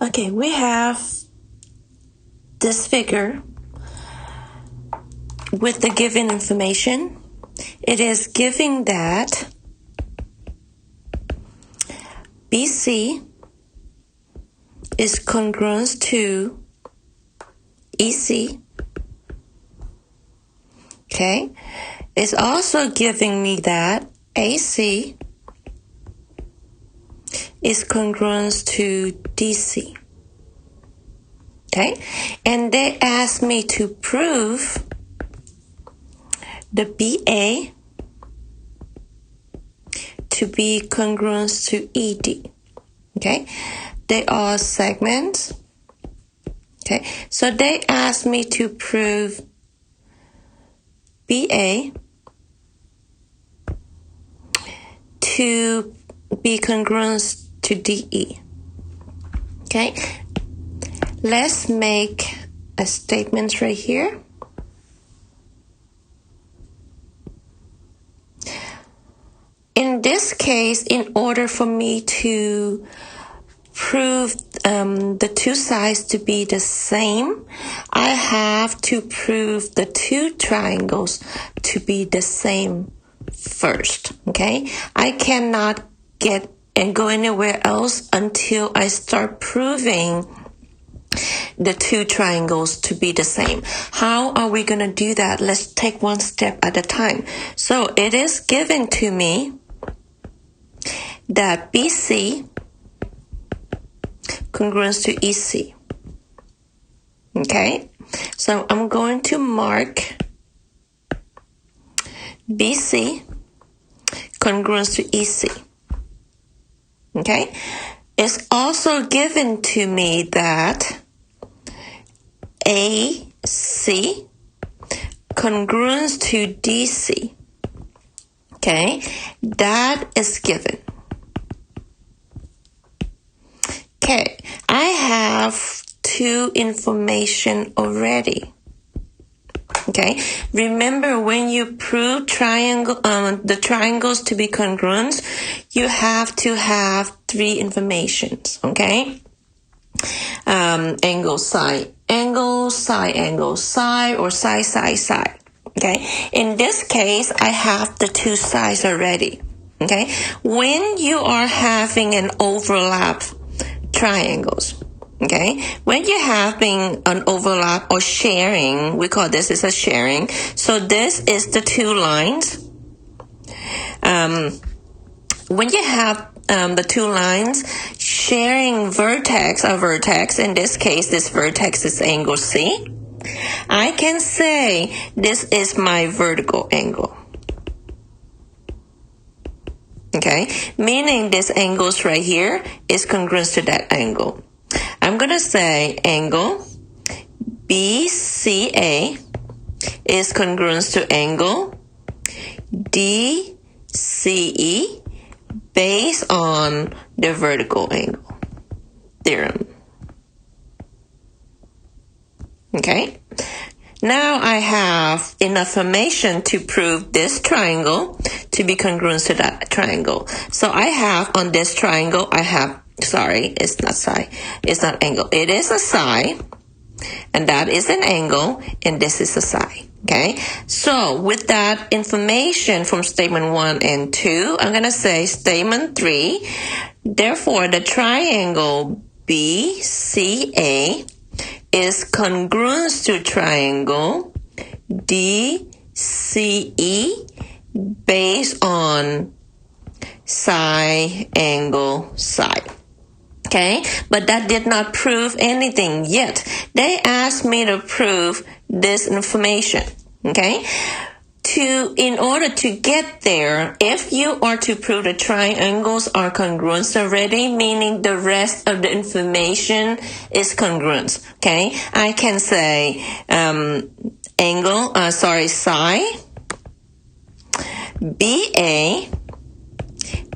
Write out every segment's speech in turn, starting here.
Okay, we have this figure with the given information. It is giving that BC is congruent to EC. Okay, it's also giving me that AC is congruent to DC. Okay, and they asked me to prove the BA to be congruent to ED. Okay, they are segments. Okay, so they asked me to prove BA to be congruent to DE. Okay, let's make a statement right here. In this case, in order for me to prove the two sides to be the same, I have to prove the two triangles to be the same first. Okay, I cannot get and go anywhere else until I start proving the two triangles to be the same. How are we going to do that? Let's take one step at a time. So it is given to me that BC congruent to EC. Okay, so I'm going to mark BC congruent to EC. Okay, it's also given to me that AC congruent to DC. Okay, that is given. Okay, I have two information already. Okay, remember when you prove the triangles to be congruent, you have to have three informations. Okay, angle, side, angle, side, angle, side, or side, side, side. Okay, in this case, I have the two sides already. Okay, when you are having an overlap triangles, okay, when you're having an overlap or sharing, we call this is a sharing. So this is the two lines. When you have the two lines sharing vertex, in this case, this vertex is angle C, I can say this is my vertical angle. Okay, meaning this angle right here is congruent to that angle. I'm going to say angle BCA is congruent to angle DCE based on the vertical angle theorem. Okay, now I have enough information to prove this triangle to be congruent to that triangle. So I have on this triangle, it's not side, it's not angle. It is a side, and that is an angle, and this is a side. Okay, so with that information from statement 1 and 2, I'm going to say statement 3, therefore the triangle BCA is congruent to triangle DCE based on side, angle, side. Okay, but that did not prove anything yet. They asked me to prove this information. Okay, in order to get there, if you are to prove the triangles are congruent already, meaning the rest of the information is congruent. Okay, I can say side BA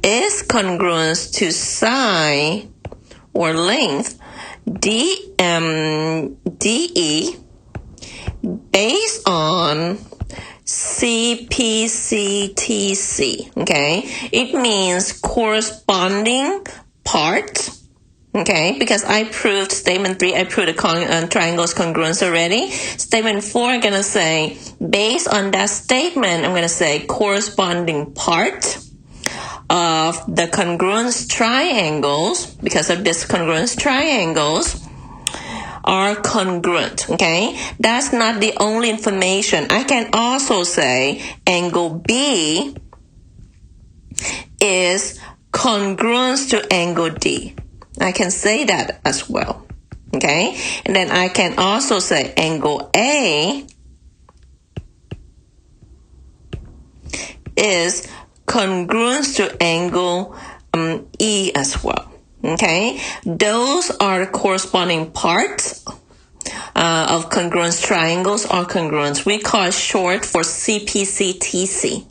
is congruent to side or length DE based on CPCTC. Okay, it means corresponding part Okay, because I proved statement 3, I proved the triangle's congruence already. Statement 4, I'm going to say, based on that statement, I'm going to say corresponding part of the congruence triangles, because of this congruence triangles, are congruent. Okay, that's not the only information. I can also say angle B is congruent to angle D. I can say that as well. Okay, and then I can also say angle A is congruent to angle E as well. Okay, those are the corresponding parts of congruence triangles or congruence. We call it short for CPCTC.